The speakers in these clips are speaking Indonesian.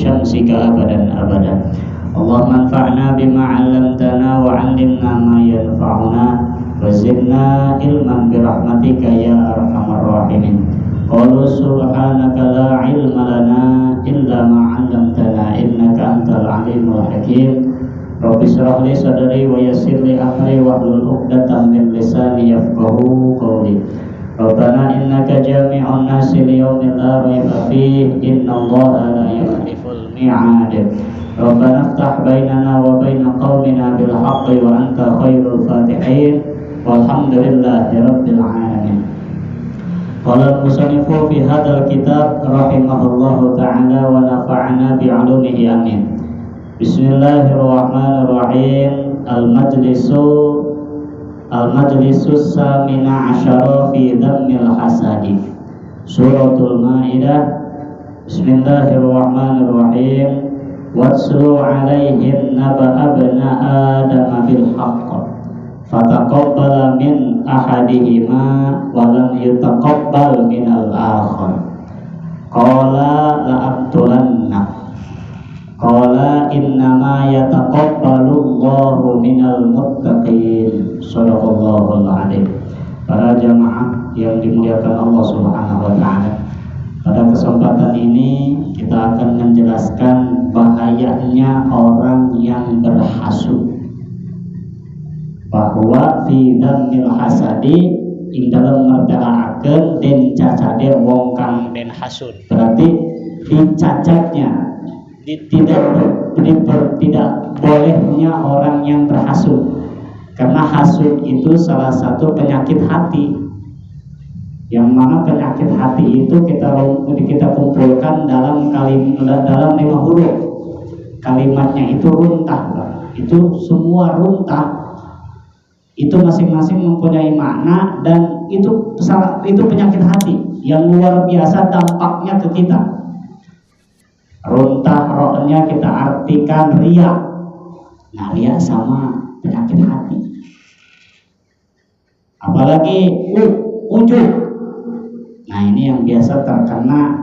syamsika abadan abadan. Allahumma anfa'na bima 'allamtana wa 'allimna ma yanfa'una wa zidna ilman bi rahmatika ya arhamar rahimin. Qalu subhanaka la 'ilma lana illa ma 'allamtana innaka antal 'alimul hakim. Rabbi shrah li sadri wa yassir li amri wahlul 'uqdatam min lisani yafqahu qawli. Rabbana innaka jami'un nasi liyaumin la raiba fihi innallaha la yukhliful mi'ad. Rabbana iftah bainana wa baina qaumina bil haqqi wa anta khairul fatihin. Walhamdulillahi rabbil alamin. Qala al-musannifu fi hadzal kitab rahimahullahu ta'ala wa nafa'ana bi 'ulumihi amin. Bismillahirrahmanirrahim. Al-majlisus samina asyara fi dhammil hasadi. Suratul Maidah. Bismillahirrahmanirrahim. Watslu 'alaihim naba'a abna Adam bil haqq. Fataqabbala min ahadihima wa lam yutaqabbal min al-akhar. Qala la'abtulanna. Qala innama yataqabbalu Allahu minal muttaqin. Shadaqallahul adzim. Para jamaah yang dimuliakan Allah Subhanahu wa taala, pada kesempatan ini kita akan menjelaskan bahayanya orang yang berhasud, bahwa fi dhammil hasadi ing dalam mertelaakeun den cacade wong kang den hasud. Berarti dicacatnya tidak bolehnya orang yang berhasud, karena hasud itu salah satu penyakit hati, yang mana penyakit hati itu kita kumpulkan dalam 5 huruf. Kalimatnya itu runtah, itu semua runtah, itu masing-masing mempunyai makna, dan itu penyakit hati yang luar biasa dampaknya ke kita. Runtah rohnya kita artikan riya. Nah, riya sama penyakit hati. Apalagi ujub. Nah, ini yang biasa terkena,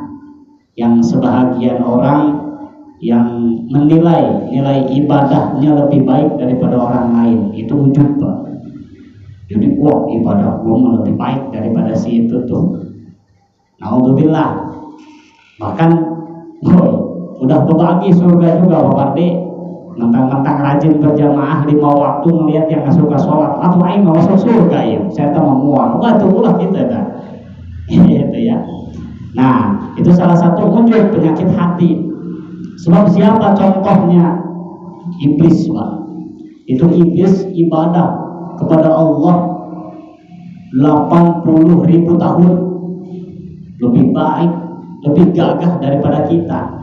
yang sebahagian orang yang menilai nilai ibadahnya lebih baik daripada orang lain, itu ujub, Pak. Jadi ibadah gua lebih baik daripada si itu tuh. Naudzubillah. Bahkan udah berbagi surga juga Bapak D, mentang-mentang rajin berjamaah 5 waktu, melihat yang gak suka sholat, atau aing gak masuk surga ya, saya tak memuak, ulah gitu kan. Gitu ya. Nah, itu salah satu wujud penyakit hati. Sebab siapa contohnya? Iblis, Pak. Itu iblis ibadah kepada Allah 80.000 tahun, lebih baik, lebih gagah daripada kita.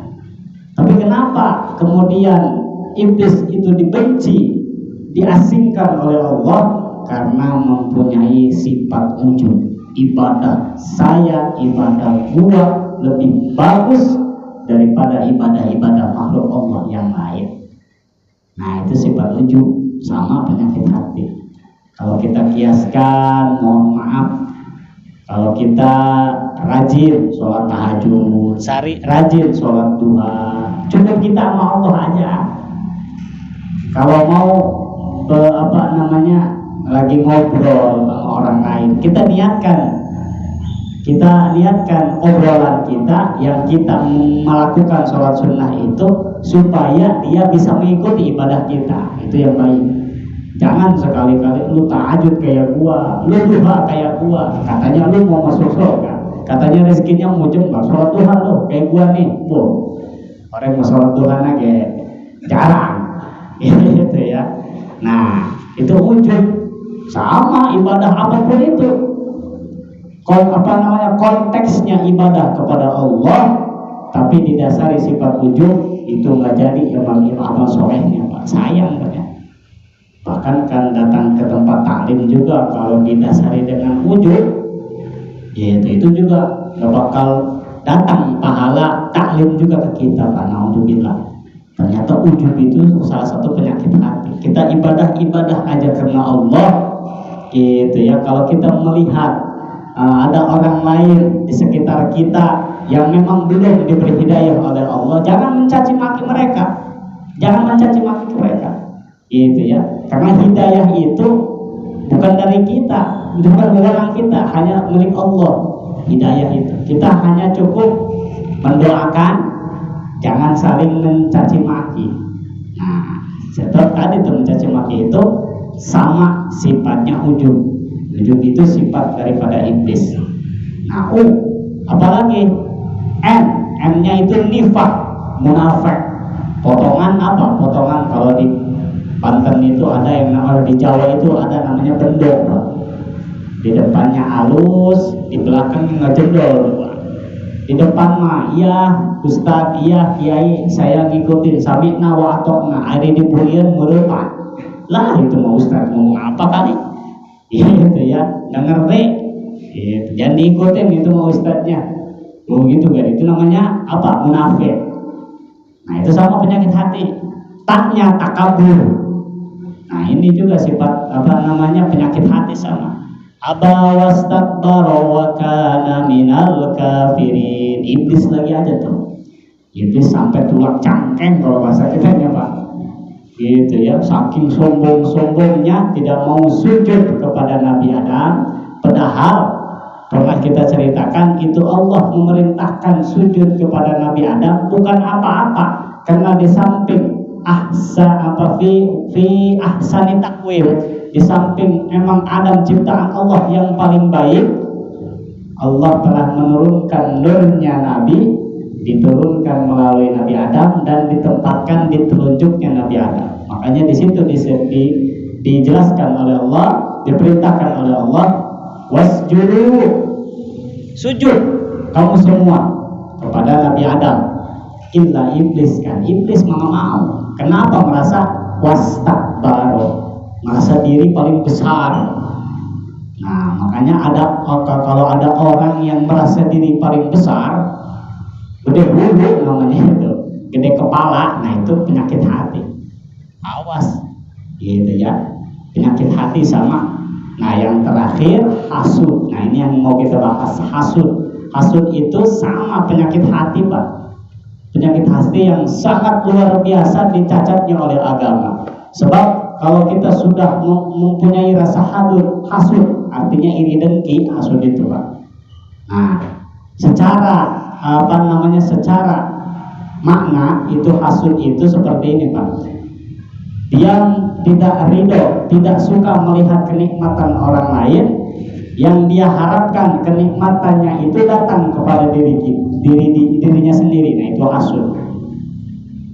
Tapi kenapa kemudian iblis itu dibenci, diasingkan oleh Allah? Karena mempunyai sifat ujub. Ibadah saya, ibadah gua lebih bagus daripada ibadah-ibadah makhluk Allah yang lain. Nah, itu sifat ujub, sama penyakit hati. Kalau kita kiaskan, mohon maaf, kalau kita rajin sholat tahajud, rajin sholat duha, cukup kita sama Allah aja. Kalau mau lagi ngobrol sama orang lain, kita lihatkan obrolan kita yang kita melakukan sholat sunnah itu, supaya dia bisa mengikuti ibadah kita. Itu yang baik. Jangan sekali-kali lu tahajud kayak gua, lu duha kayak gua, katanya lu mau masuk surga, katanya rezekinya mau jembar, sholat duha lu kayak gua nih, orang mau sholat duha kayak jarang, gitu ya. Nah, itu ujub, sama ibadah apapun itu. Konteksnya ibadah kepada Allah, tapi didasari sifat ujub, itu nggak jadi amal solehnya, Pak. Sayang, Pak. Bahkan kan datang ke tempat taklim juga kalau didasari dengan ujub, itu juga gak bakal datang pahala taklim juga ke kita, Pak. Naudzubillah. Ternyata ujub itu salah satu penyakit hati. Kita ibadah aja karena Allah, gitu ya. Kalau kita melihat ada orang lain di sekitar kita yang memang belum diberi hidayah oleh Allah, jangan mencaci maki mereka, jangan mencaci maki mereka, gitu ya. Karena hidayah itu bukan dari kita, bukan wewenang kita, hanya milik Allah. Hidayah itu kita hanya cukup mendoakan, jangan saling mencaci maki. Nah, setelah tadi itu mencaci maki itu sama sifatnya ujub. Ujub itu sifat daripada iblis. Nah, apalagi M-nya itu nifak, munafik. Potongan apa? Potongan kalau di Banten itu ada yang namanya, di Jawa itu ada namanya bendok. Di depannya halus, di belakang ngejendol. Di depan mah iya Ustadz, iya Kiai, saya ngikutin sami'na wa atokna, hari dibulieun meurepan. Lah itu mau Ustadz ngomong apa kali? Gitu ya, nggak ngerti. Gitu. Jangan diikutin itu mau Ustadznya. Oh gitu kan, itu namanya apa? Munafik. Nah itu sama penyakit hati. Taknya takabur. Nah ini juga sifat apa namanya penyakit hati sama. Aba wastakbara wa kana minal kafirin. Iblis lagi aja tuh. Iblis sampai tulak cangkeng kalau bahasa kitanya Pak. Gitu ya, saking sombong-sombongnya tidak mau sujud kepada Nabi Adam. Padahal pernah kita ceritakan itu Allah memerintahkan sujud kepada Nabi Adam bukan apa-apa, karena di samping fi ahsani takwim, di samping memang Adam ciptaan Allah yang paling baik, Allah telah menurunkan nurnya Nabi, diturunkan melalui Nabi Adam dan ditempatkan di telunjuknya Nabi Adam. Makanya di situ dijelaskan oleh Allah, diperintahkan oleh Allah, wasjudu, sujud kamu semua kepada Nabi Adam. Illa iblis, kan iblis nggak mau. Kenapa? Merasa wastakbaro, merasa diri paling besar. Nah makanya kalau ada orang yang merasa diri paling besar, gede bulu namanya itu, gede kepala, nah itu penyakit hati. Awas, gitu ya, penyakit hati sama. Nah yang terakhir hasud. Nah ini yang mau kita bahas, hasud. Hasud itu sama penyakit hati Pak. Penyakit hati yang sangat luar biasa dicacatnya oleh agama. Sebab kalau kita sudah mempunyai rasa hasud, artinya iri dengki, hasud itu Pak. Nah secara secara makna itu hasud itu seperti ini Pak. Dia tidak ridho, tidak suka melihat kenikmatan orang lain, yang dia harapkan kenikmatannya itu datang kepada dirinya sendiri. Nah itu hasud,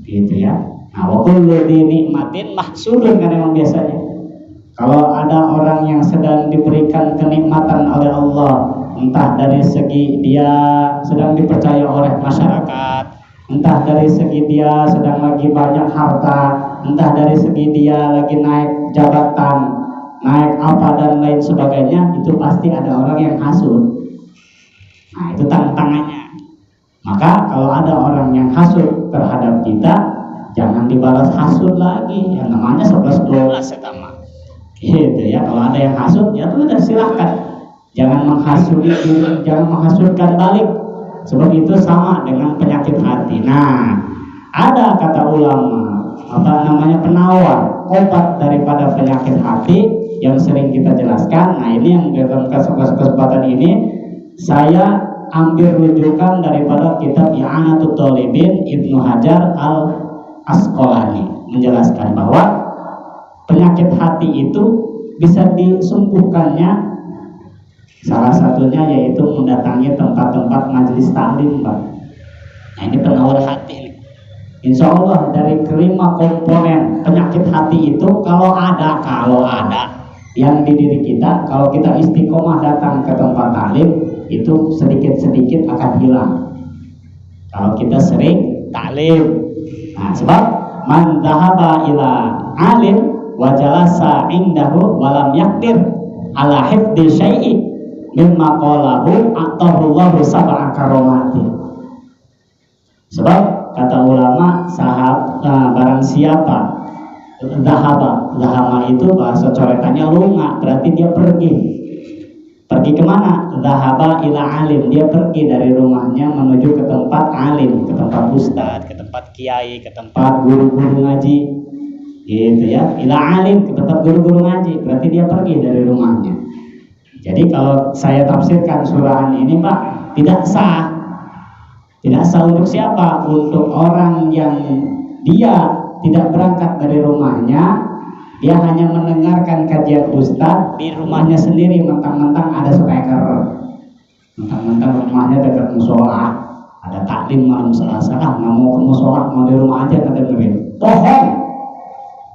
gitu ya. Nah wa kullu nikmatin mahsudun, kan memang biasanya kalau ada orang yang sedang diberikan kenikmatan oleh Allah, entah dari segi dia sedang dipercaya oleh masyarakat, entah dari segi dia sedang lagi banyak harta, entah dari segi dia lagi naik jabatan, naik apa dan lain sebagainya, itu pasti ada orang yang hasud. Nah itu tantangannya. Maka kalau ada orang yang hasud terhadap kita, jangan dibalas hasud lagi. Yang namanya 11-12 setama. Gitu ya. Kalau ada yang hasud, ya sudah silahkan. Jangan menghasudi, jangan menghasudkan balik. Sebab itu sama dengan penyakit hati. Nah, ada kata ulama, penawar obat daripada penyakit hati yang sering kita jelaskan. Nah ini yang dalam kesempatan ini saya ambil rujukan daripada kitab I'anatul Talibin Ibnu Hajar Al-Asqalani, menjelaskan bahwa penyakit hati itu bisa disembuhkannya salah satunya yaitu mendatangi tempat-tempat majelis taklim Pak. Nah ini penawar hati nih. Insya Allah dari kelima komponen penyakit hati itu kalau ada yang di diri kita, kalau kita istiqomah datang ke tempat taklim, itu sedikit-sedikit akan hilang kalau kita sering taklim. Nah sebab man dhahaba ila alim wa jalasa indahu wa lam yaqdir ala hifdzi syai'i mimma qalahu atahullahu sab'a karomati. Sebab kata ulama barang siapa Dahama itu bahasa coretannya lunga, berarti dia pergi Pergi kemana? Zahaba ila alim. Dia pergi dari rumahnya menuju ke tempat alim, ke tempat ustadz, ke tempat kiai, ke tempat guru-guru ngaji. Gitu ya. Ila alim, ke tempat guru-guru ngaji. Berarti dia pergi dari rumahnya. Jadi kalau saya tafsirkan surah ini, Pak, tidak sah. Tidak sah untuk siapa? Untuk orang yang dia tidak berangkat dari rumahnya. Dia hanya mendengarkan kajian ustadz di rumahnya sendiri, mentang-mentang ada speaker, mentang-mentang rumahnya dekat musola, ada taklim malam Selasa, nggak mau ke musola, mau di rumah aja kita dengerin. Bohong.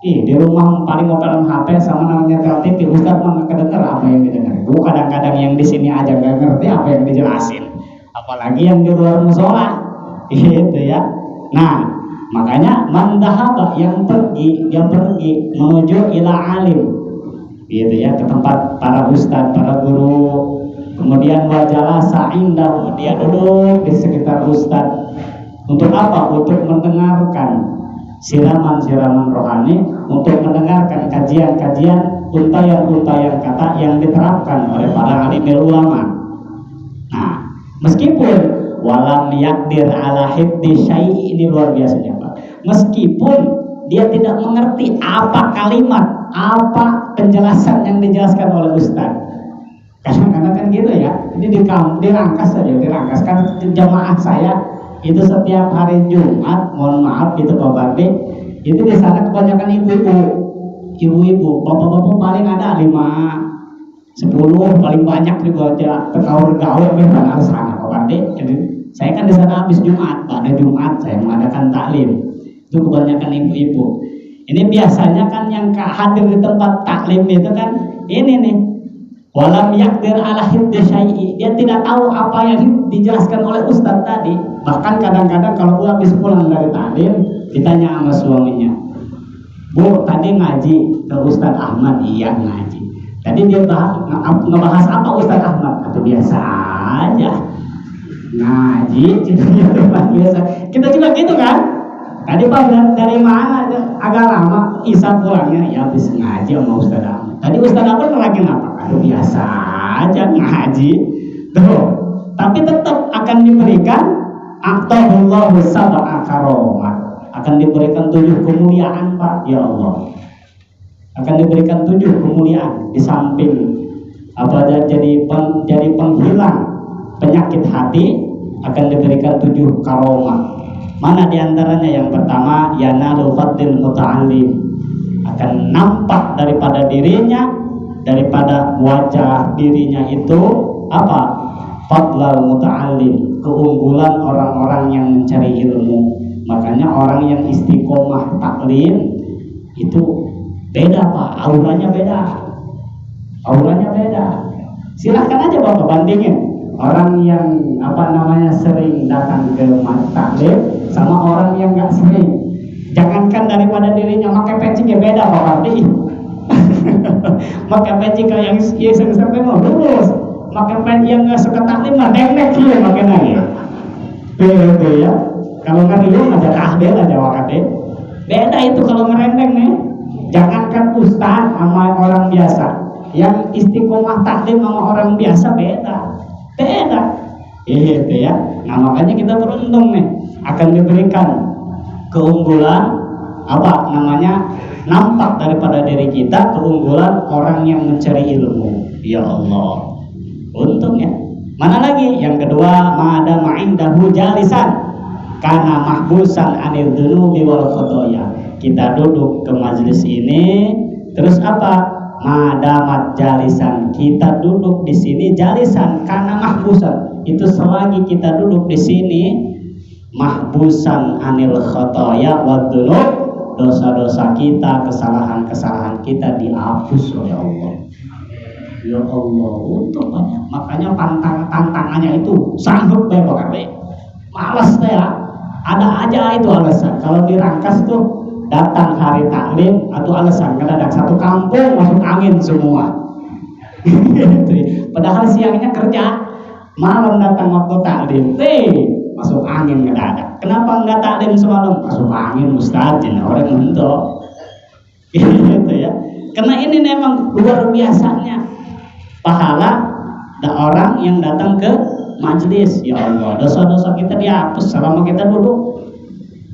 Di rumah paling ngopelan HP sama namanya TV, ustadz mah nggak kedenger apa yang didengar. Kadang-kadang yang di sini aja nggak ngerti apa yang dijelasin, apalagi yang di luar musola, gitu ya. Nah, makanya mandahaba yang pergi, dia pergi menuju ila alim, gitu ya, ke tempat para ustadz, para guru. Kemudian wajalasa indahu, dia duduk di sekitar ustadz. Untuk apa? Untuk mendengarkan siraman-siraman rohani, untuk mendengarkan kajian-kajian, untayan-untayan kata yang diterapkan oleh para alimul ulama. Nah, meskipun walam yakdir ala hifdi syai', ini luar biasanya Pak. Meskipun dia tidak mengerti apa kalimat, apa penjelasan yang dijelaskan oleh ustaz. Karena kan gitu ya. Ini dirangkas saja, dirangkaskan jamaah saya itu setiap hari Jumat, mohon maaf itu Pak Bardi, itu di sana kebanyakan ibu-ibu, bapak-bapak paling ada 5-10, paling banyak juga aja gaul di sana Pak Bardi. Jadi saya kan di sana habis Jumat, pada Jumat saya mengadakan taklim. Itu kebanyakan ibu-ibu. Ini biasanya kan yang hadir di tempat taklim itu kan ini nih. Walam yakdir ala hifdzi syai'i. Dia tidak tahu apa yang dijelaskan oleh ustaz tadi. Bahkan kadang-kadang kalau habis pulang dari taklim ditanya sama suaminya, "Bu, tadi ngaji ke Ustaz Ahmad?" "Iya, ngaji." "Tadi dia ngebahas apa Ustaz Ahmad?" "Atau biasa aja." Ngaji, gitu biasa. Kita juga gitu kan? Tadi Pak dari mana? Agak lama Isa pulangnya, ya habis ngaji sama Ustaz Ahmad. Tadi Ustaz Ahmad lagi ngapa? Aduh, biasa aja ngaji. Tuh, tapi tetap akan diberikan aqtahullahu sab'a karomat. Akan diberikan 7 kemuliaan Pak, ya Allah. Akan diberikan 7 kemuliaan di samping apa jadi penghilang penyakit hati, akan diberikan 7 karomat. Mana diantaranya? Yang pertama, yanalu fadlil muta'allim, akan nampak daripada dirinya, daripada wajah dirinya itu apa? Fadlal muta'allim, keunggulan orang-orang yang mencari ilmu. Makanya orang yang istiqomah taklim itu beda Pak, auranya beda. Auranya beda. Silahkan aja Bapak bandingin orang yang sering datang ke taklim sama orang yang nggak sering. Jangankan daripada dirinya pakai peci ya beda Pak Ardi. Pakai peci kalau yang sampai mau lulus, pakai peci yang nggak suka taklim mah dengdek dia makanya ya. Beda ya. Kalau ngeriung aja tahdil aja wakade. Beda itu kalau ngerendeng nih. Jangankan ustaz sama orang biasa, yang istiqomah taklim sama orang biasa beda. Itu ya. Nah makanya kita beruntung nih, akan diberikan keunggulan nampak daripada diri kita keunggulan orang yang mencari ilmu. Ya Allah, untung ya. Mana lagi? Yang kedua, ma'ada ma'indahu jalisan karena mahbusan anil dunubi wal khotoya. Kita duduk ke majelis ini, terus apa? Madamat jalisan, kita duduk di sini jalisan karena mahbusan. Itu selagi kita duduk di sini, mahbusan anil khotoya wad dunub, dosa-dosa kita, kesalahan-kesalahan kita dihapus oleh Allah. Ya Allah, untuk banyak. Makanya tantangannya itu sanggup deh Pak Ardi. Malas deh ya. Ada aja itu alasan. Kalau dirangkas tuh datang hari taklim atau alasan kadang satu kampung masuk angin semua. Padahal siangnya kerja, malam datang waktu taklim, masuk angin ngedadak. Kenapa nggak taklim semalam? Masuk angin Ustaz, orang mentok. Gitu ya. Karena ini memang luar biasanya pahala orang yang datang ke majelis. Ya Allah, dosa-dosa kita dihapus selama kita duduk.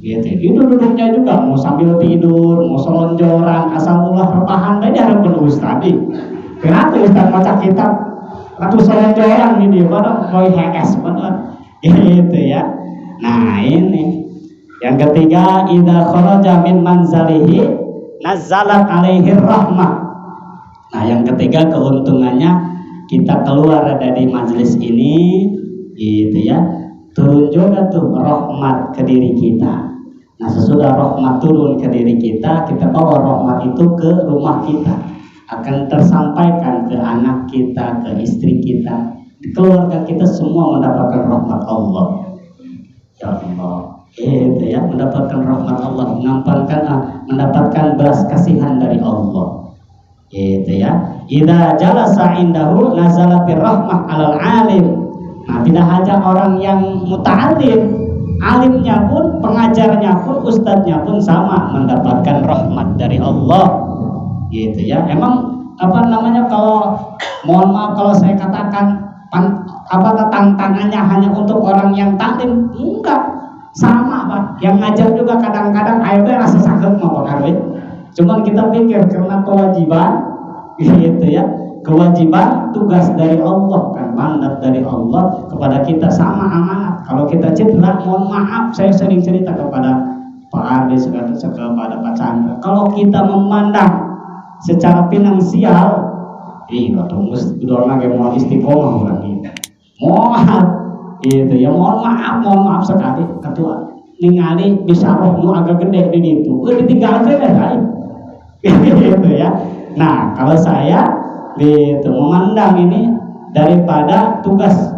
Gitu. Itu duduknya juga mau sambil tidur, mau selonjoran, asal ulah rebahan tadi harapan Ustaz. Kenapa Ustaz baca kitab atau selonjoran ini pada boy HS pada gitu ya. Nah, ini yang ketiga, idza kharaja min manzalihi nazzalat alaihi rahmah. Nah, yang ketiga keuntungannya kita keluar dari majelis ini gitu ya, turun juga tuh rahmat ke diri kita. Nah, sesudah rahmat turun ke diri kita, kita bawa rahmat itu ke rumah kita, akan tersampaikan ke anak kita, ke istri kita, keluarga kita semua mendapatkan rahmat Allah. Ya Allah, itu ya, mendapatkan rahmat Allah, mendapatkan belas kasihan dari Allah. Itu ya. Idza jalasa indahu nazalatir rahmah 'alal 'alim. Nah, tidak hanya orang yang muta'alim, alimnya pun, pengajarnya pun, ustadznya pun sama mendapatkan rahmat dari Allah. Gitu ya. Emang kalau mohon maaf kalau saya katakan tantangannya hanya untuk orang yang taklim? Enggak, sama Pak. Yang ngajar juga kadang-kadang akhirnya rasa sakit mau Pak. Cuman kita pikir karena kewajiban, gitu ya, kewajiban tugas dari Allah kan, mandat dari Allah kepada kita sama amanat. Kalau kita cedera, mohon maaf, saya sering cerita kepada Pak Ardi, kepada Pak Chandra, kalau kita memandang secara finansial, ketemu dorong lagi mau istiqomah orang ini, mohon gitu ya, mohon maaf sekali ketua ningali bisa rohmu agak gede di itu, ditinggal aja deh, gitu ya. Nah, kalau saya gitu memandang ini daripada tugas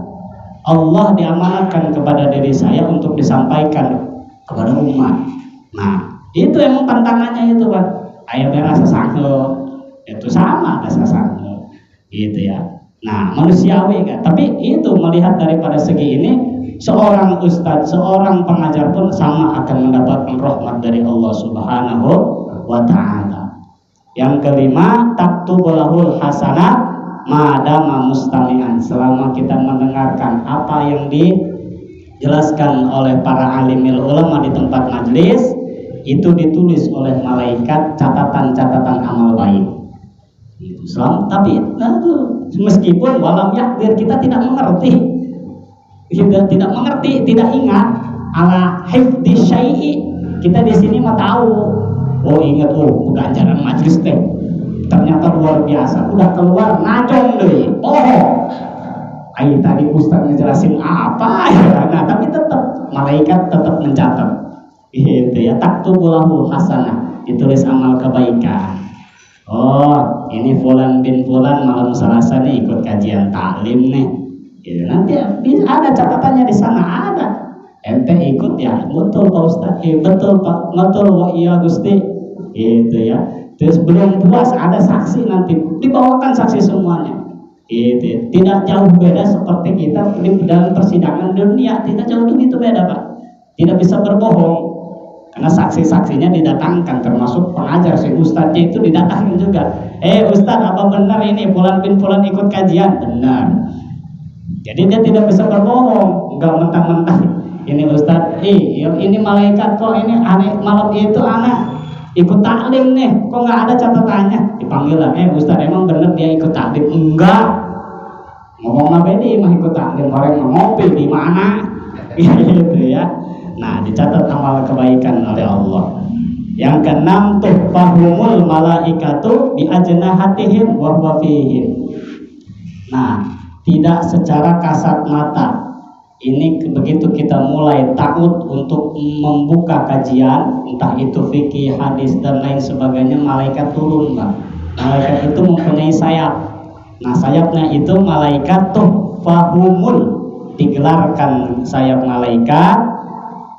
Allah diamanatkan kepada diri saya untuk disampaikan kepada umat. Nah, itu emang tantangannya itu Pak. Akhirnya rasa sanggup, itu sama rasa sanggup, gitu ya. Nah, manusiawi kan. Tapi itu melihat daripada segi ini, seorang ustadz, seorang pengajar pun sama akan mendapatkan rahmat dari Allah Subhanahu wa Ta'ala. Yang kelima, taktubulahul hasanat madama mustami'an. Selama kita mendengarkan apa yang dijelaskan oleh para alimil ulama di tempat majelis, itu ditulis oleh malaikat catatan-catatan amal baik. Tapi meskipun walam yakdir, kita tidak mengerti, tidak ingat ala hifdzi syai'i. Kita di sini mah tahu, ingat ganjaran majelis teh ternyata luar biasa, udah keluar najong deh, ayo tadi Ustaz ngejelasin apa ya. Nah, tapi tetap malaikat tetap mencatat, gitu ya. Taktubulahu hasanah, ditulis amal kebaikan. Ini fulan bin fulan malam Selasa nih ikut kajian taklim nih, gitu. Nanti ada catatannya di sana, ada. Ente ikut ya, betul Pak Ustaz, betul Pak, betul iya Gusti, gitu ya. Terus belum puas, ada saksi, nanti dibawakan saksi semuanya, gitu. Tidak jauh beda seperti kita di dalam persidangan dunia, tidak jauh begitu beda Pak. Tidak bisa berbohong karena saksi-saksinya didatangkan, termasuk pengajar si ustadznya itu didatangkan juga. Ustadz, apa benar ini fulan bin fulan ikut kajian? Benar. Jadi dia tidak bisa berbohong, enggak mentang-mentang ini Ustadz, ini malaikat kok ini aneh, malam itu anak ikut taklim nih, kok nggak ada catatannya? Dipanggil lah, Ustadz emang bener dia ikut taklim? Enggak, ngomong apa ini mah ikut taklim, orang ngopi di mana, gitu ya. Nah, dicatat amal kebaikan oleh Allah. Yang keenam, tuhfahumul malaikatu bi ajnahatihim wa huwa fihim. Nah, tidak secara kasat mata. Ini begitu kita mulai takut untuk membuka kajian, entah itu fikih, hadis dan lain sebagainya, malaikat turun, Pak. Malaikat itu mempunyai sayap. Nah, sayapnya itu malaikat tuhfahumul, digelarkan sayap malaikat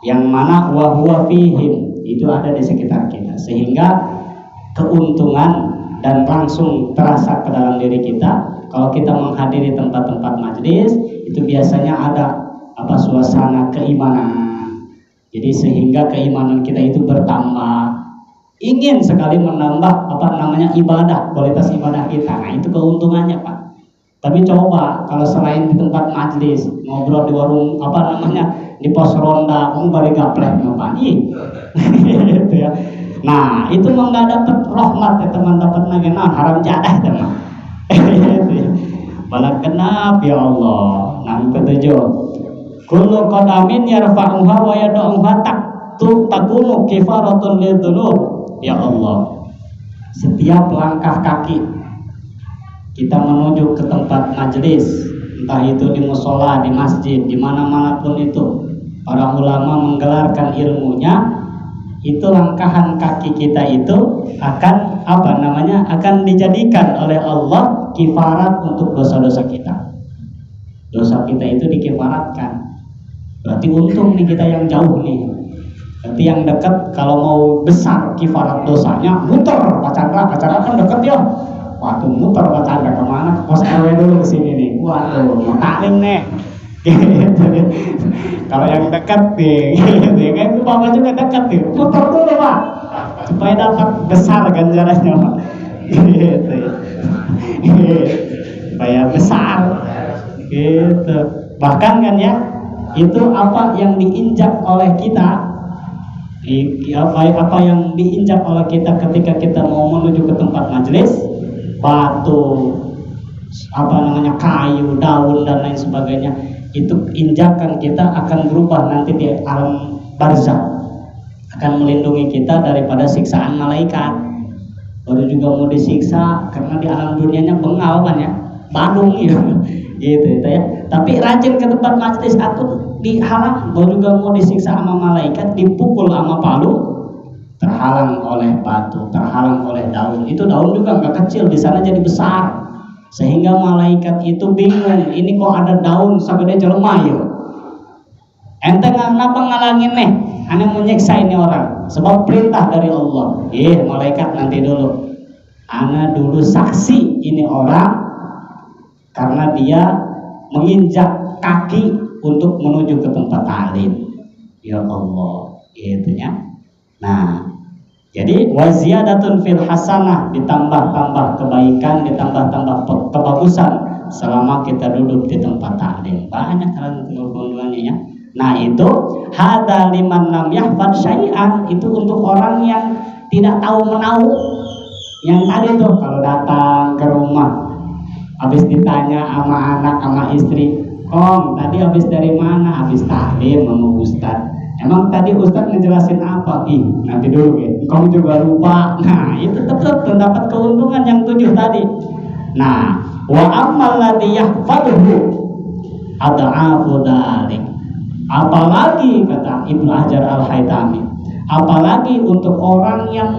yang mana wa huwa fihim, itu ada di sekitar kita, sehingga keuntungan dan langsung terasa ke dalam diri kita. Kalau kita menghadiri tempat-tempat majelis, itu biasanya ada suasana keimanan. Jadi sehingga keimanan kita itu bertambah, ingin sekali menambah ibadah, kualitas ibadah kita. Nah, itu keuntungannya Pak. Tapi coba kalau selain di tempat majlis, ngobrol di warung apa namanya, di pos ronda, kamu balik gaplek ngapain? Gitu ya. Nah, itu mah nggak dapat rahmat ya teman, dapat lagi haram jadah teman. Malah kenapa ya Allah? Nah, ketujuh. Kullu qadamin yarfa'uha wa yad'uha takunu kifaratun lidzunub. Ya Allah. Setiap langkah kaki kita menuju ke tempat majelis, entah itu di musola, di masjid, di mana-mana pun itu, para ulama menggelarkan ilmunya, itu langkahan kaki kita itu akan akan dijadikan oleh Allah kifarat untuk dosa-dosa kita. Dosa kita itu dikifaratkan. Berarti untung nih kita yang jauh nih. Berarti yang dekat kalau mau besar kifarat dosanya, muter pacara kan dekat ya. Waduh, muter bercanda kemana? Ke pos RW dulu ke sini nih. Waduh, mau taklim nih. Kalau yang dekat nih, kan itu bapak juga dekat nih. Muter dulu pak, supaya dapat besar ganjarannya pak. Supaya besar. Gitu. Bahkan kan ya, itu apa yang diinjak oleh kita. Apa yang diinjak oleh kita ketika kita mau menuju ke tempat majelis, batu, kayu, daun dan lain sebagainya, itu injakan kita akan berubah nanti di alam barzakh, akan melindungi kita daripada siksaan malaikat. Baru juga mau disiksa karena di alam dunianya bengal kan ya, badung gitu ya. Tapi rajin ke tempat majelis, aku dihalang, baru juga mau disiksa sama malaikat, dipukul sama palu, terhalang oleh batu, terhalang oleh daun. Itu daun juga nggak kecil, di sana jadi besar, sehingga malaikat itu bingung, ini kok ada daun segede jelema ya. Ente kenapa ngalangin nih? Ane mau nyiksa ini orang, sebab perintah dari Allah. Malaikat nanti dulu. Ane dulu saksi ini orang karena dia menginjak kaki untuk menuju ke tempat alim. Ya Allah, itunya. Nah, jadi waziyadatun fil hasanah, ditambah-tambah kebaikan, ditambah-tambah kebagusan selama kita duduk di tempat taklim. Banyak hal keuntungannya ya. Nah, itu hada liman lam yahfad syai'an, itu untuk orang yang tidak tahu menahu. Yang tadi tuh kalau datang ke rumah habis ditanya sama anak sama istri, "Om, tadi habis dari mana?" "Habis taklim sama Ustaz." "Emang tadi Ustaz ngejelasin apa?" Nanti dulu ya, kamu juga lupa. Nah, itu tetap mendapat keuntungan yang 7 tadi. Nah, wa ammal ladzi yahfaduhu ad'afu dzalik. Apalagi kata Ibnu Hajar Al-Haytami, apalagi untuk orang yang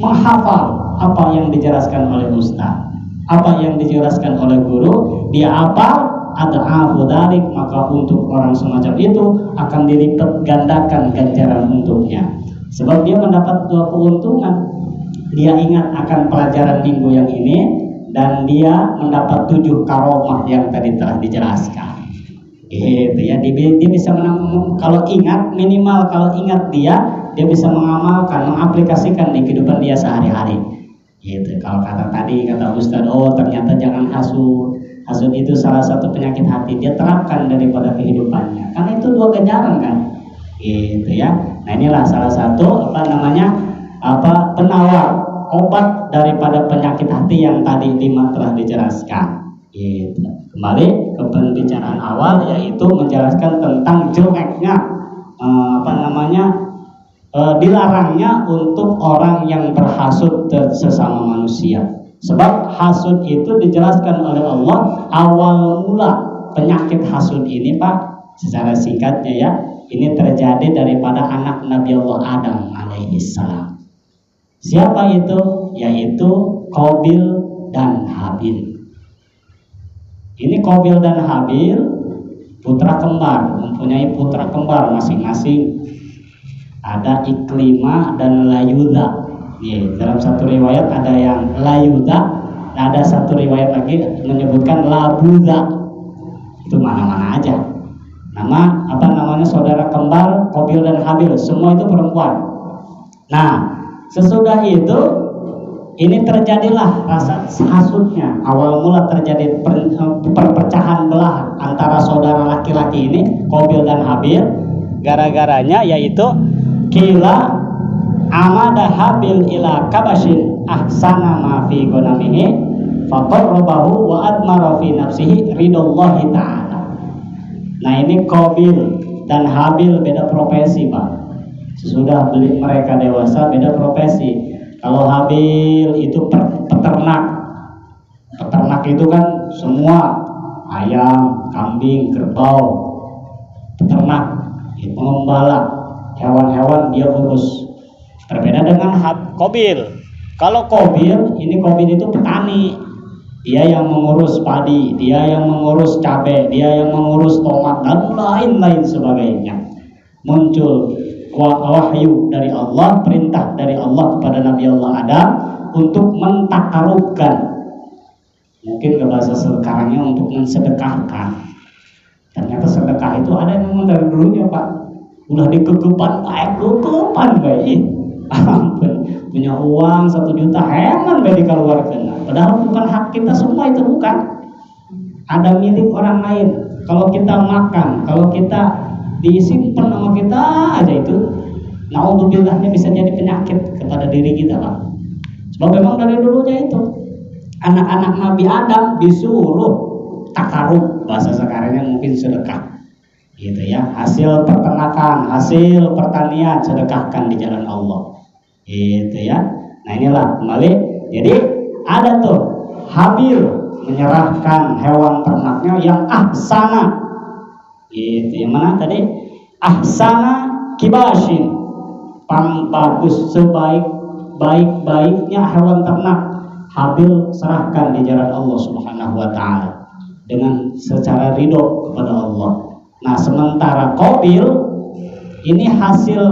menghafal apa yang dijelaskan oleh Ustaz, apa yang dijelaskan oleh guru, dia hafal, ad'afu dzalik, maka untuk orang semacam itu akan dilipat gandakan ganjaran untuknya. Sebab dia mendapat 2 keuntungan. Dia ingat akan pelajaran minggu yang ini, dan dia mendapat 7 karomah yang tadi telah dijelaskan. Itu ya, dia bisa kalau ingat, minimal kalau ingat dia bisa mengamalkan, mengaplikasikan di kehidupan dia sehari-hari. Gitu. Kalau kata Ustaz, ternyata jangan hasud. Hasud itu salah satu penyakit hati, dia terapkan daripada kehidupannya. Karena itu 2 ganjaran kan. Gitu ya. Nah, inilah salah satu penawar obat daripada penyakit hati yang tadi 5 telah dijelaskan. Gitu. Kembali ke pembicaraan awal, yaitu menjelaskan tentang jeleknya dilarangnya untuk orang yang berhasud sesama manusia. Sebab hasud itu dijelaskan oleh Allah, awal mula penyakit hasud ini Pak, secara singkatnya ya, ini terjadi daripada anak Nabi Allah Adam alaihissalam. Siapa itu? Yaitu Qabil dan Habil. Ini Qabil dan Habil putra kembar, mempunyai putra kembar masing-masing. Ada Iklimah dan Layudha. Dalam satu riwayat ada yang Layudha, ada satu riwayat lagi menyebutkan Labudha. Itu mana-mana aja. Nama saudara kembar Qabil dan Habil, semua itu perempuan. Nah, sesudah itu Ini terjadilah rasa hasutnya. Awal mula terjadi perpecahan belah antara saudara laki-laki ini, Qabil dan Habil. Gara-garanya yaitu kila amada Habil ila kabashin ahsana ma fi gonamihi faqarrabahu wa admara fi nafsihi ridallahi ta'ala. Nah ini Qabil dan Habil beda profesi, Pak. Sesudah mereka dewasa beda profesi. Kalau Habil itu peternak. Peternak itu kan semua ayam, kambing, kerbau. Peternak, pengembala hewan-hewan dia urus. Berbeda dengan Qabil. Kalau Qabil itu petani. Dia yang mengurus padi, dia yang mengurus cabai, dia yang mengurus tomat dan lain-lain sebagainya. Muncul wahyu dari Allah, perintah dari Allah kepada Nabi Allah Adam untuk mentakarubkan, mungkin ke bahasa sekarangnya untuk mensedekahkan. Ternyata sedekah itu ada yang memang dari dulunya, Pak. Udah dikegepan baik, ampun, punya uang 1 juta heman baik dikeluarkan. Padahal bukan hak kita semua, itu bukan. Ada milik orang lain. Kalau kita makan, kalau kita disimpan sama kita aja itu, naudzubillah-nya bisa jadi penyakit kepada diri kita, Pak. Sebab memang dari dulunya itu anak-anak Nabi Adam disuruh takarub, bahasa sekarangnya mungkin sedekah, gitu ya. Hasil peternakan, hasil pertanian sedekahkan di jalan Allah, gitu ya. Nah inilah kembali. Jadi ada tuh Habil menyerahkan hewan ternaknya yang ahsana. Itu yang mana tadi? Ahsana kibashin, paling bagus, sebaik-baiknya hewan ternak Habil serahkan di jalan Allah Subhanahu wa taala dengan secara ridho kepada Allah. Nah, sementara Qabil ini hasil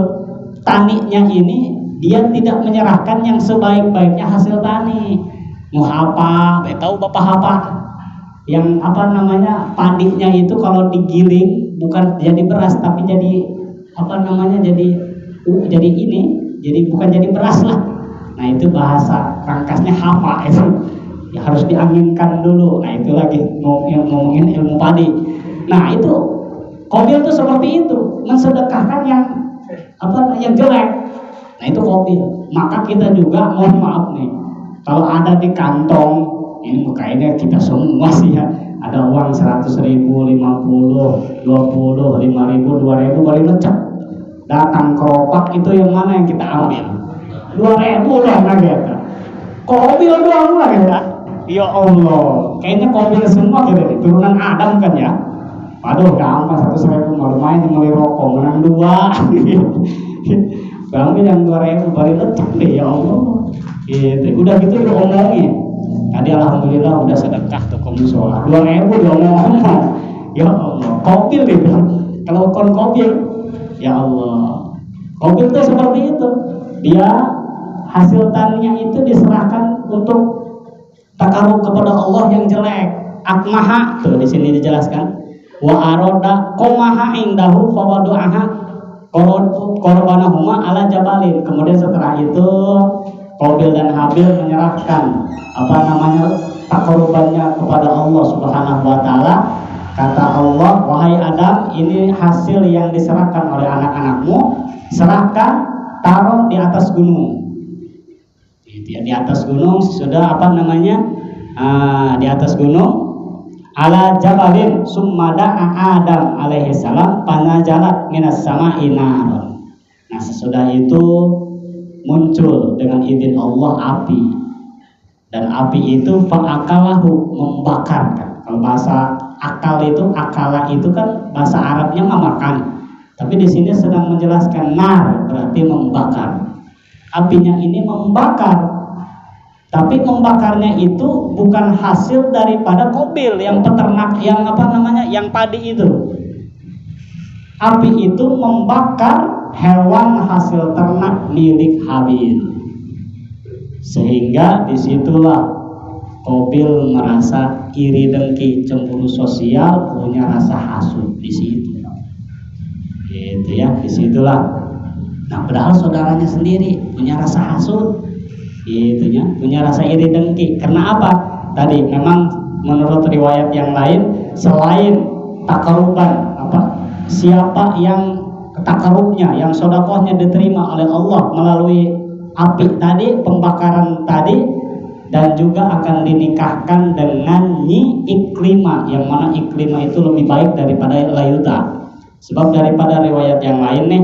taninya ini dia tidak menyerahkan yang sebaik-baiknya hasil tani. Mau apa? Tahu Bapak apa? Yang apa namanya, padinya itu kalau digiling bukan jadi beras tapi jadi apa namanya, jadi bukan jadi beras lah. Nah itu bahasa rangkasnya hapa itu ya, harus dianginkan dulu. Nah itu lagi yang ngomongin ilmu padi. Nah itu Qabil itu seperti itu, mensedekahkan yang jelek. Nah itu Qabil. Maka kita juga mohon maaf nih, kalau ada di kantong ini kayaknya kita semua sih ya, ada uang 100.000, 50, 20, 5.000, 2.000 baru lecek. Datang keropak itu yang mana yang kita ambil? 2.000 lah lagi ya. Qabil doang lagi ya. Ya Allah, kayaknya Qabil semua gitu, turunan Adam kan ya. Waduh gampang, 100.000 mau main beli rokok menang 2. Bangun yang 2.000 baru lecek deh, ya Allah. Gitu. Udah gitu diomongin. Tadi alhamdulillah udah sedekah tuh ke musola 2.000 diomong. Ya Allah, Qabil itu. Kalau Qabil, ya Allah, Qabil itu seperti itu. Dia hasil taninya itu diserahkan untuk takarub kepada Allah yang jelek. Akmaha tuh di sini dijelaskan. Wa aroda komaha indahu fawadu'aha korbanahuma ala jabalin. Kemudian setelah itu Qabil dan Habil menyerahkan takarubannya kepada Allah Subhanahu wa taala. Kata Allah, wahai Adam, ini hasil yang diserahkan oleh anak-anakmu, serahkan, taruh di atas gunung. Di atas gunung sudah di atas gunung ala jabalin summada Adam alaihi salam panajalat minas sama'i naron. Nah, sesudah itu muncul dengan izin Allah api, dan api itu fa'akalahu, membakar. Kalau bahasa akal itu, akala itu kan bahasa Arabnya memakan, tapi di sini sedang menjelaskan nar berarti membakar. Apinya ini membakar, tapi membakarnya itu bukan hasil daripada Qabil yang peternak, yang padi itu. Api itu membakar hewan hasil ternak milik Habil, sehingga disitulah Qabil merasa iri dengki, cemburu sosial, punya rasa hasud di situ. Gitu ya, disitulah. Nah, padahal saudaranya sendiri punya rasa hasud. itunya, punya rasa iri dengki. Karena apa? Tadi memang menurut riwayat yang lain, selain takaruban, siapa yang takarubnya, yang sodakohnya diterima oleh Allah melalui api tadi, pembakaran tadi, dan juga akan dinikahkan dengan Nyi Iklimah, yang mana Iklimah itu lebih baik daripada Layuta. Sebab daripada riwayat yang lain nih,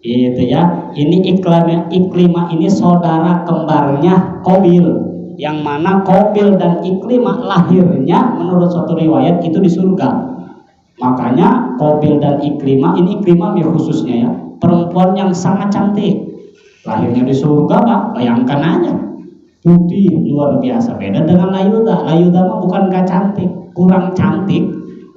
itu ya, ini Iklimah ini saudara kembarnya Qabil, yang mana Qabil dan Iklimah lahirnya menurut suatu riwayat itu di surga. Makanya Qabil dan Iklimah, ini Iklimah khususnya ya, perempuan yang sangat cantik, lahirnya di surga, Pak. Bayangkan aja, putih luar biasa, beda dengan Layuta. Layuta mah bukan gak cantik, kurang cantik,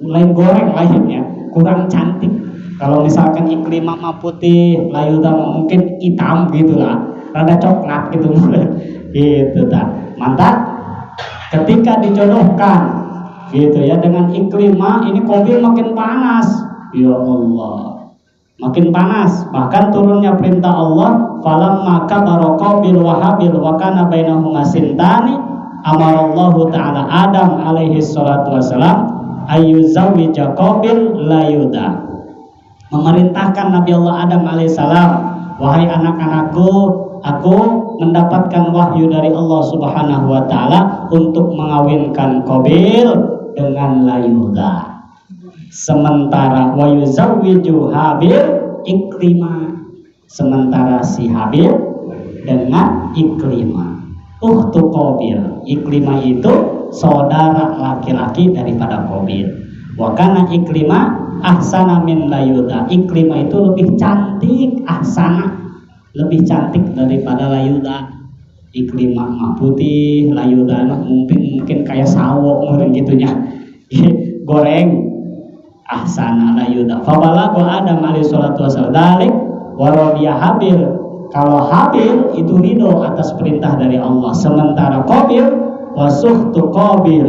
lain goreng lahirnya, kurang cantik. Kalau misalkan Iklimah mah putih, Layuta mah mungkin hitam gitulah, rada coklat gitu. Gitu ta. Mantap. Ketika dijodohkan gitu ya dengan Iklimah, ini Qabil makin panas. Ya Allah, makin panas. Bahkan turunnya perintah Allah, falam maka Qabil wa Habil wa kana bainahuma sintani, amarallahu taala Adam alaihi salatu wasalam ayyuzawwija Qabil Layuta. Memerintahkan Nabi Allah Adam alaihissalam, wahai anak-anakku, aku mendapatkan wahyu dari Allah Subhanahu wa taala untuk mengawinkan Qabil dengan Layuta. Sementara wa yuzawwiju Habil Iklimah, sementara si Habil dengan Iklimah. Ukhtu Qabil, Iklimah itu saudara laki-laki daripada Qabil. Wa kana Iklimah ahsana min Layuta, Iklimah itu lebih cantik, ahsana, lebih cantik daripada Layuta. Iklimah mah putih, Layuta mah mungkin kayak sawo meureun gitunya. Goreng. Ahsana Layuta. Fabalagu Adam alaihi salatu wasallam dalik wa radiya Habil. Kalau Habil itu ridho atas perintah dari Allah, sementara Qabil wa suhtu Qabil,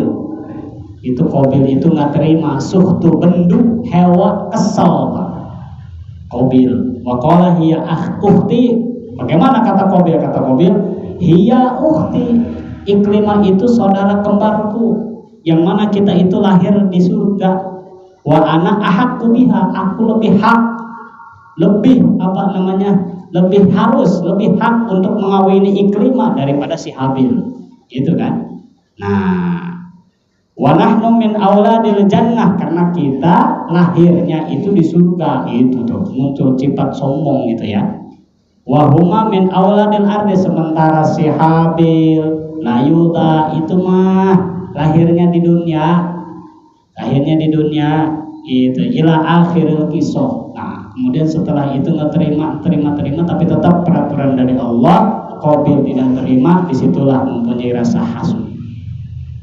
itu Qabil itu nggak terima, suhtu bendu, hewa, kesal Qabil. Wa qala hiya ukhti. Bagaimana kata Qabil? Kata Qabil, hiya ukhti, Iklimah itu saudara kembarku, yang mana kita itu lahir di surga. Wa ana ahaqqu biha, aku lebih hak, lebih lebih harus, lebih hak untuk mengawini Iklimah daripada si Habil, gitu kan? Nah, wa nahnu min auladil jannah, karena kita lahirnya itu di surga. Itu tuh muncul sifat sombong gitu ya. Wa huma min auladil ardi, sementara si Habil, Layuta itu mah lahirnya di dunia. Lahirnya di dunia itu ila akhiril kisah. Nah, kemudian setelah itu nggak terima, tapi tetap peraturan dari Allah, Qabil tidak terima, disitulah mempunyai rasa hasud.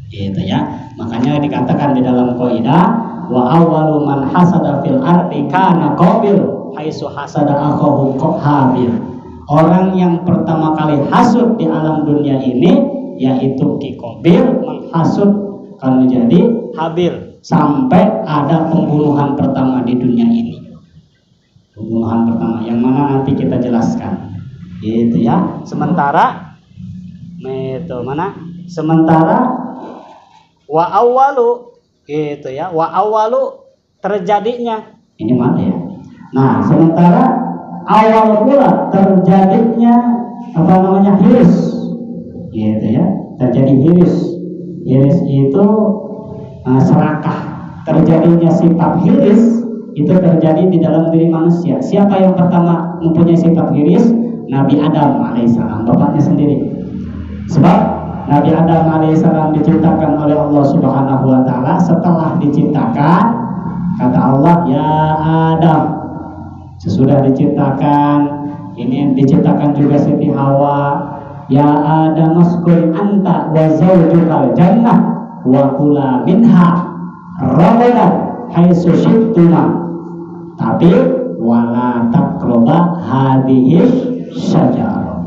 Gitu ya. Makanya dikatakan di dalam qaidah, wa awwalu man hasada fil ardi kana Qabil haitsu hasada akhahu Habil. Orang yang pertama kali hasud di alam dunia ini yaitu Ki Qabil menghasud kan menjadi Habil, sampai ada pembunuhan pertama di dunia ini. Pembunuhan pertama yang mana nanti kita jelaskan. Gitu ya. Sementara wa awalu, gitu ya, wa awalu terjadinya ini mana ya? Nah, sementara awal pula terjadinya hiris, gitu ya, terjadi hiris itu serakah. Terjadinya sifat hiris itu terjadi di dalam diri manusia. Siapa yang pertama mempunyai sifat hiris? Nabi Adam alaihissalam, bapaknya sendiri. Sebab Nabi Adam alaihissalam diciptakan oleh Allah Subhanahu wa taala. Setelah diciptakan, kata Allah, ya Adam, sesudah diciptakan, ini diciptakan juga Siti Hawa, ya Adam uskun anta wa zawjukal jannah wa kula minha ragadan haitsu syi'tuma, tapi wala taqraba hadhihi syajarah.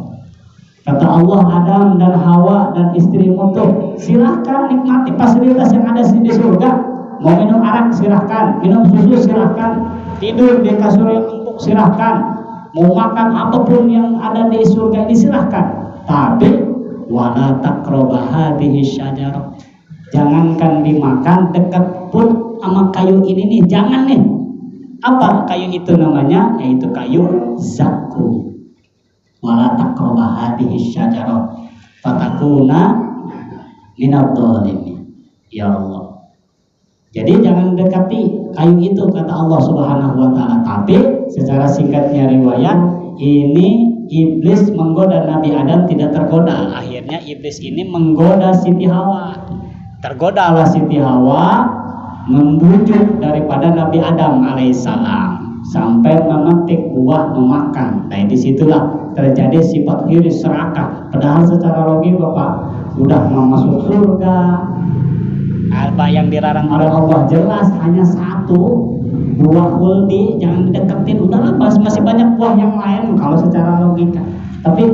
Kata Allah, Adam dan Hawa dan istrimu tuh silahkan nikmati fasilitas yang ada di surga. Mau minum arak silahkan, minum susu silahkan, tidur di kasur yang empuk silahkan, mau makan apapun yang ada di surga ini silahkan. Tapi wala taqrabu hadhihi syajarah. Jangankan dimakan, dekat pun sama kayu ini nih, jangan nih. Apa kayu itu namanya? Yaitu kayu zakum. Wala taqrabu hadhihi syajarah fatakuna minadh dhalimin. Ya Allah. Jadi jangan dekati kayu itu kata Allah Subhanahu wa taala. Tapi secara singkatnya riwayat, ini iblis menggoda Nabi Adam tidak tergoda. Akhirnya iblis ini menggoda Siti Hawa. Tergodalah Siti Hawa membujuk daripada Nabi Adam alaihissalam sampai memetik buah memakan. Nah disitulah terjadi sifat iri serakah. Padahal secara logis Bapak udah mau masuk surga. Apa yang dilarang oleh Allah jelas hanya satu, buah huldi jangan deketin. Udahlah masih banyak buah yang lain kalau secara logika. Tapi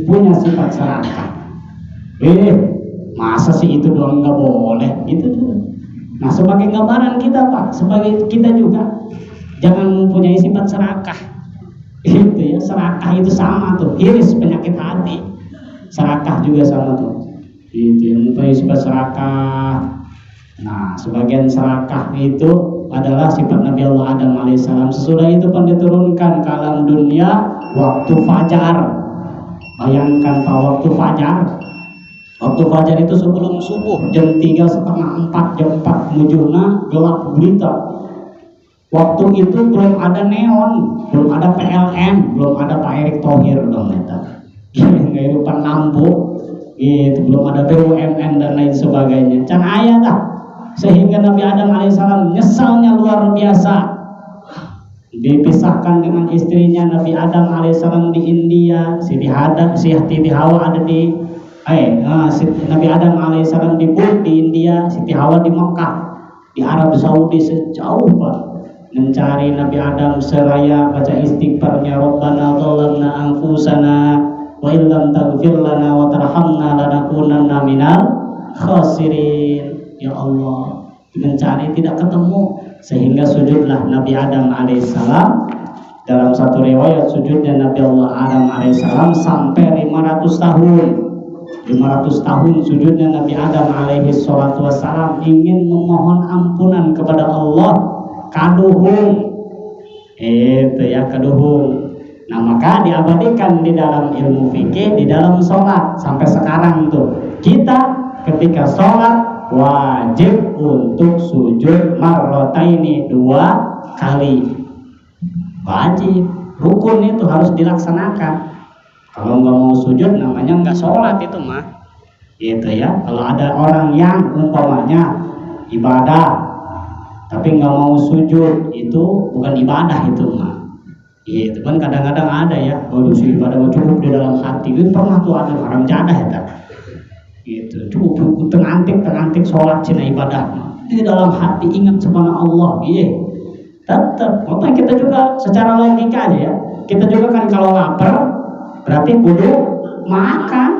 punya sifat serakah. Masa sih itu doang nggak boleh? Itu juga. Nah sebagai gambaran kita Pak, sebagai kita juga jangan mempunyai sifat serakah. Itu ya, serakah itu sama tuh, iris penyakit hati. Serakah juga sama tuh. Itu yang mempunyai sifat serakah. Nah sebagian serakah itu adalah sifat Nabi Allah Adam alaihissalam. Sesudah itu pun diturunkan ke alam dunia waktu fajar. Bayangkan Pak, waktu fajar. Waktu fajar itu sebelum subuh, jam 3:30, 4, jam 4 mujuna gelap gulita. Waktu itu belum ada neon, belum ada PLN, belum ada Pak Erick Thohir dong eta. Kehidupan lampu, itu belum ada BUMN dan lain sebagainya. Can aya tah. Sehingga Nabi Adam alaihissalam nyesalnya luar biasa. Dipisahkan dengan istrinya Nabi Adam alaihissalam di India, Siti Hawa ada di Nabi Adam alaihissalam di India, Siti Hawa di Mekah, di Arab Saudi sejauh Pak. Mencari Nabi Adam seraya baca istighfarnya, Rabbana dzalamna anfusana wa illam taghfir lana wa tarhamna lanakunanna minal khasirin. Ya Allah, mencari tidak ketemu sehingga sujudlah Nabi Adam alaihissalam. Dalam satu riwayat sujudnya Nabi Allah Adam alaihissalam sampai 500 tahun. 500 tahun sujudnya Nabi Adam alaihi salatu wassalam, ingin memohon ampunan kepada Allah. Kaduhung itu ya, kaduhung. Nah maka diabadikan di dalam ilmu fikih, di dalam sholat sampai sekarang tuh kita ketika sholat wajib untuk sujud marrotaini, 2 kali. Wajib, rukun itu harus dilaksanakan. Kalau nggak mau sujud namanya nggak sholat itu mah, gitu ya. Kalau ada orang yang umpamanya ibadah tapi nggak mau sujud, itu bukan ibadah itu mah. Itu kan kadang-kadang ada ya, si ibadah mau cukup di dalam hati. Itu pernah tuh ada orang jadah ya, gitu. Cukup tengantik sholat cina ibadah di dalam hati ingat sama Allah, iya. Tetap, makanya kita juga secara logika aja ya. Kita juga kan kalau lapar berarti kudu makan.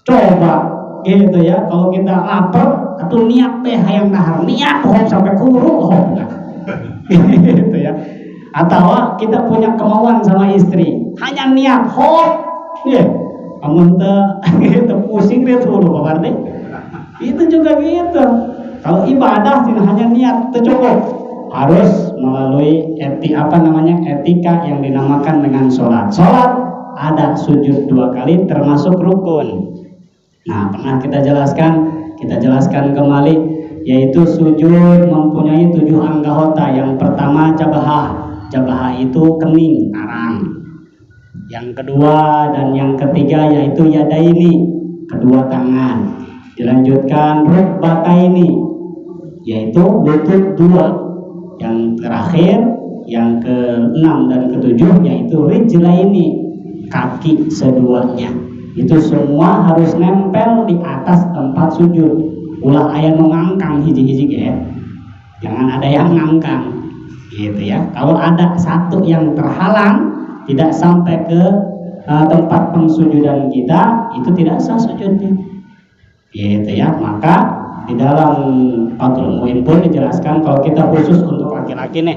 Coba gitu ya, kalau kita lapar atau niat teh hayang dahar, niat sampai kuru gitu ya. Atau kita punya kemauan sama istri, hanya niat ya, kamu gitu pusing deh tuh berarti. Itu juga gitu. Kalau ibadah hanya niat itu cukup. Harus melalui etika yang dinamakan dengan sholat. Sholat ada sujud 2 kali termasuk rukun. Nah pernah kita jelaskan kembali, yaitu sujud mempunyai 7 anggota. Yang pertama jabahah itu kening, tarang. Yang kedua dan yang ketiga yaitu yadaini, kedua tangan. Dilanjutkan rukbataini, yaitu lutut 2. Yang terakhir yang ke-6 dan ke-7 yaitu rijlaini, kaki seduanya. Itu semua harus nempel di atas tempat sujud. Ulah aya nu ngangkang hiji-hiji ya. Jangan ada yang ngangkang. Gitu ya. Kalau ada satu yang terhalang tidak sampai ke tempat pensujudan kita, itu tidak sah sujudnya. Gitu ya. Maka di dalam Fathul Muin pun dijelaskan kalau kita khusus untuk laki-laki nih,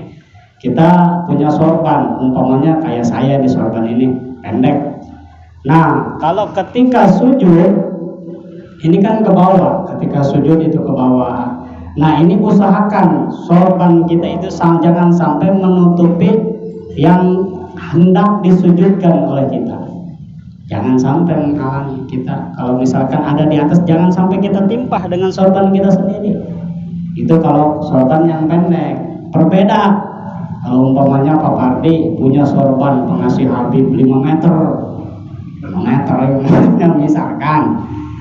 kita punya sorban, umpamanya kayak saya di sorban ini pendek. Nah, kalau ketika sujud ini kan ke bawah, ketika sujud itu ke bawah. Nah, ini usahakan sorban kita itu jangan sampai menutupi yang hendak disujudkan oleh kita. Jangan sampai menghalangi kita. Kalau misalkan ada di atas, jangan sampai kita timpah dengan sorban kita sendiri. Itu kalau sorban yang pendek. Berbeda kalau umpamanya Pak Pardi punya sorban pengasih Habib 5 meter misalkan.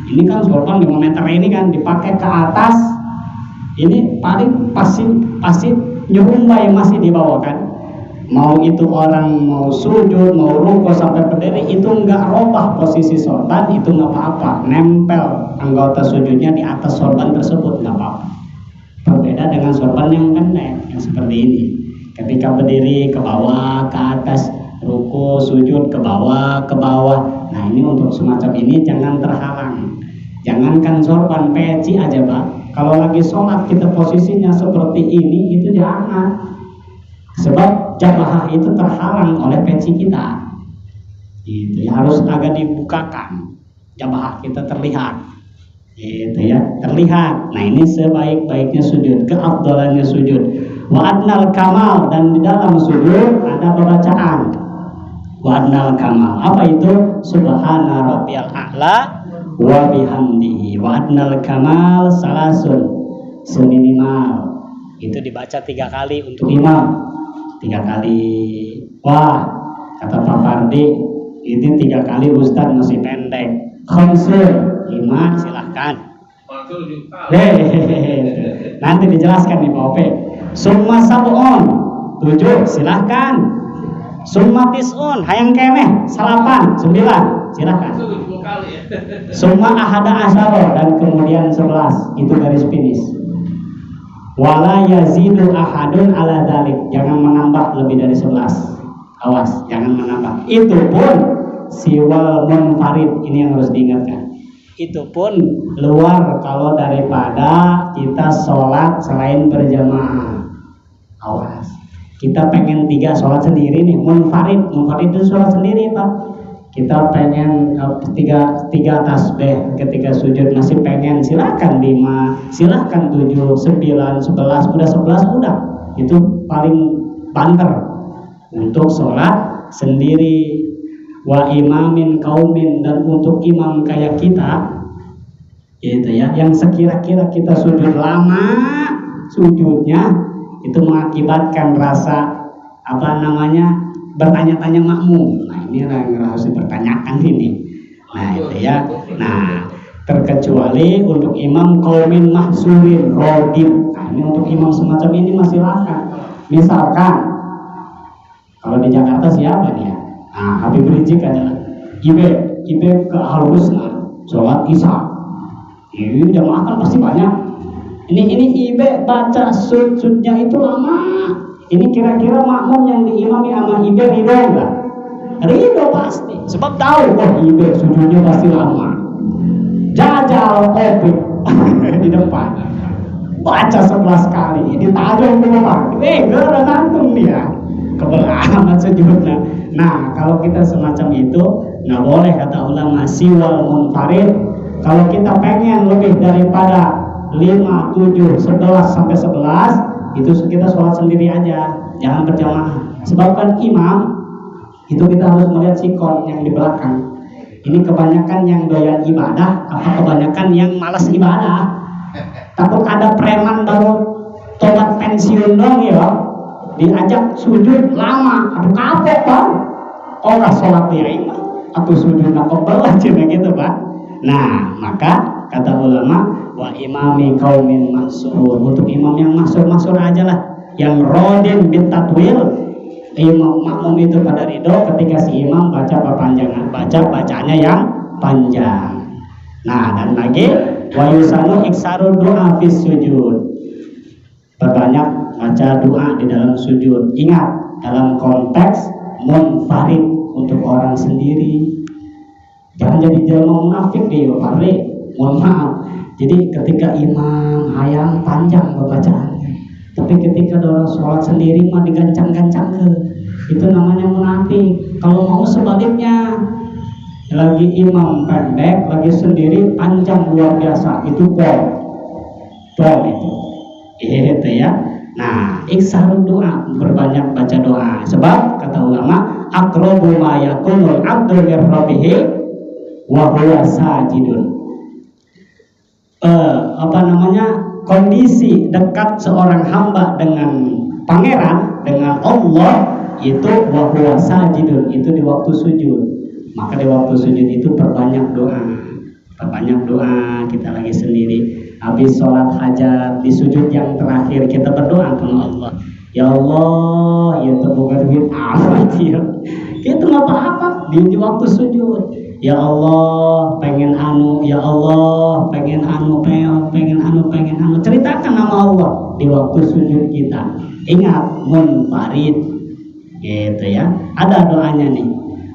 Ini kan sorban 5 meter ini kan dipakai ke atas, ini paling pasti nyerumbai masih di bawah kan. Mau itu orang mau sujud, mau ruko sampai berdiri, itu enggak robah posisi sorban, itu enggak apa-apa. Nempel anggota sujudnya di atas sorban tersebut, enggak apa-apa. Berbeda dengan sorban yang pendek, yang seperti ini. Ketika berdiri ke bawah, ke atas, ruko, sujud ke bawah, ke bawah. Nah, ini untuk semacam ini jangan terhalang. Jangankan sorban, peci aja, Pak. Kalau lagi sholat kita posisinya seperti ini, itu jangan. Sebab jabahah itu terhalang oleh peci kita. Itu ya, harus agak dibukakan. Jabahah kita terlihat. Itu ya, terlihat. Nah, ini sebaik-baiknya sujud, keafdalannya sujud. Wa adnal kamal, dan di dalam sujud ada pembacaan. Wa adnal kamal. Apa itu? Subhana rabbiyal a'la wa bihamdihi. Wa adnal kamal salasun. Seminimal itu dibaca 3 kali untuk imam. 3 kali. Wah, kata Pak Pardi, ini 3 kali Ustaz masih pendek. Khamsul 5 silahkan. Nanti dijelaskan nih Pak Ope. Summa sab'un 7 silahkan. Summa tis'un hayang kemeh 8 9 silahkan. Summa ahada asyara, dan kemudian 11 itu garis finish. Wala yazidu ahadun ala dzalik, jangan menambah lebih dari 11. Awas, jangan menambah. Itu pun siwal munfarid, ini yang harus diingatkan. Itu pun luar kalau daripada kita sholat selain berjamaah. Awas, kita pengen 3 sholat sendiri nih, munfarid itu sholat sendiri Pak. Kita pengen 3 tasbih ketika sujud, masih pengen, silakan 5, silakan 7, 9, 11, udah 11 udah. Itu paling banter untuk sholat sendiri. Wa imamin kaumin, dan untuk imam kayak kita, gitu ya, yang sekira-kira kita sujud lama, sujudnya itu mengakibatkan rasa bertanya-tanya makmum. Nah, ini yang harus dipertanyakan ini. Nah, itu ya. Nah, terkecuali untuk imam qaumin mahsurin rodin. Nah, ini untuk imam semacam ini masih silakan. Misalkan kalau di Jakarta siapa nih ya? Nah, Habib Rizik adalah Ibe ke Al-Husna sholat isya. Ini jamaah kan pasti banyak. Ini Ibe baca sujudnya itu lama. Ini kira-kira makmum yang diimami sama Ibe ridho enggak? Ridho pasti. Sebab tahu Ibe sujudnya pasti lama. Jajal kopi di depan. Baca 11 kali. Ditanya umum gara ngantung dia. Kebelah amat sujudnya. Nah, kalau kita semacam itu nggak boleh, kata ulama, siwal munfarid. Kalau kita pengen lebih daripada 5, 7, 11 sampai 11, itu kita sholat sendiri aja, jangan berjamaah. Sebab kan imam itu kita harus melihat sikon yang di belakang. Ini kebanyakan yang doyan ibadah, apa kebanyakan yang malas ibadah. Takut ada preman baru tobat pensiun dong ya, diajak sujud lama, aduh kapok Pak. Orang sholat diri atau sujud nakobel aja gitu Pak. Nah, maka kata ulama, wa imami qaumin mahsur, untuk imam yang mahsur aja lah, yang rodin bin tatwil, imam makmum itu pada ridho ketika si imam baca bacanya yang panjang. Nah, dan lagi wa yusanu iksaru doa fis sujud, perbanyak baca doa di dalam sujud. Ingat, dalam konteks munfarid, untuk orang sendiri. Jangan jadi jelma munafik deh Pak Re. Mohon maaf. Jadi ketika imam hayang panjang bacaannya, tapi ketika orang sholat sendiri mah digancang-gancang ke, itu namanya munafik. Kalau mau sebaliknya, lagi imam pendek, lagi sendiri panjang luar biasa, itu pol itu. Itu ya. Nah, iksarul doa, berbanyak baca doa. Sebab kata ulama, aqrabu ma yakunul 'abdu min rabbih wa huwa sajidun. Kondisi dekat seorang hamba dengan pangeran, dengan Allah itu wa huwa sajidun, itu di waktu sujud. Maka di waktu sujud itu perbanyak doa. Perbanyak doa, kita lagi sendiri habis sholat hajat, di sujud yang terakhir kita berdoa kepada Allah. Ya Allah, ya terbuka duit amat ya. Itu nggak apa-apa di waktu sujud. Ya Allah, pengen anu, ya Allah, pengen anu. Ceritakan nama Allah di waktu sujud kita. Ingat munfarid, gitu ya. Ada doanya nih.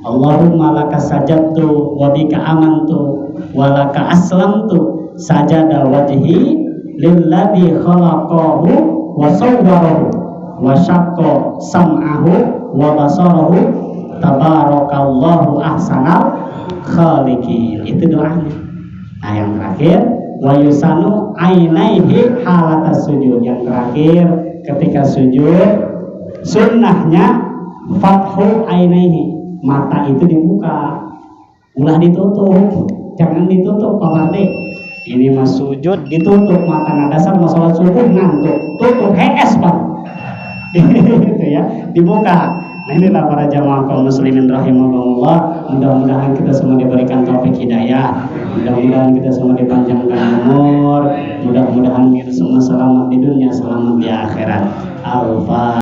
Allahumma laka sajadtu wa bika amantu wa laka aslamtu sajada wajhi lilladzi khalaqahu wa sawwarahu wa syaqqa sam'ahu wa basarahu tabarakallahu ahsanal khaliqin. Itu doanya. Nah, yang terakhir wa yusanu ainaihi halatas sujud. Yang terakhir ketika sujud sunnahnya fathu ainaihi, mata itu dibuka, ulah ditutup, jangan ditutup Pak Marti. Ini mas sujud ditutup mata, nah dasar masalah subuh ngantuk, tutup HS Pak. Gitu ya, dibuka. Nah, inilah para jamaah kaum muslimin rahimahumullah. Mudah-mudahan kita semua diberikan taufik hidayah, mudah-mudahan kita semua dipanjangkan umur, mudah-mudahan kita semua selamat di dunia, selamat di akhirat. Al-Fatihah.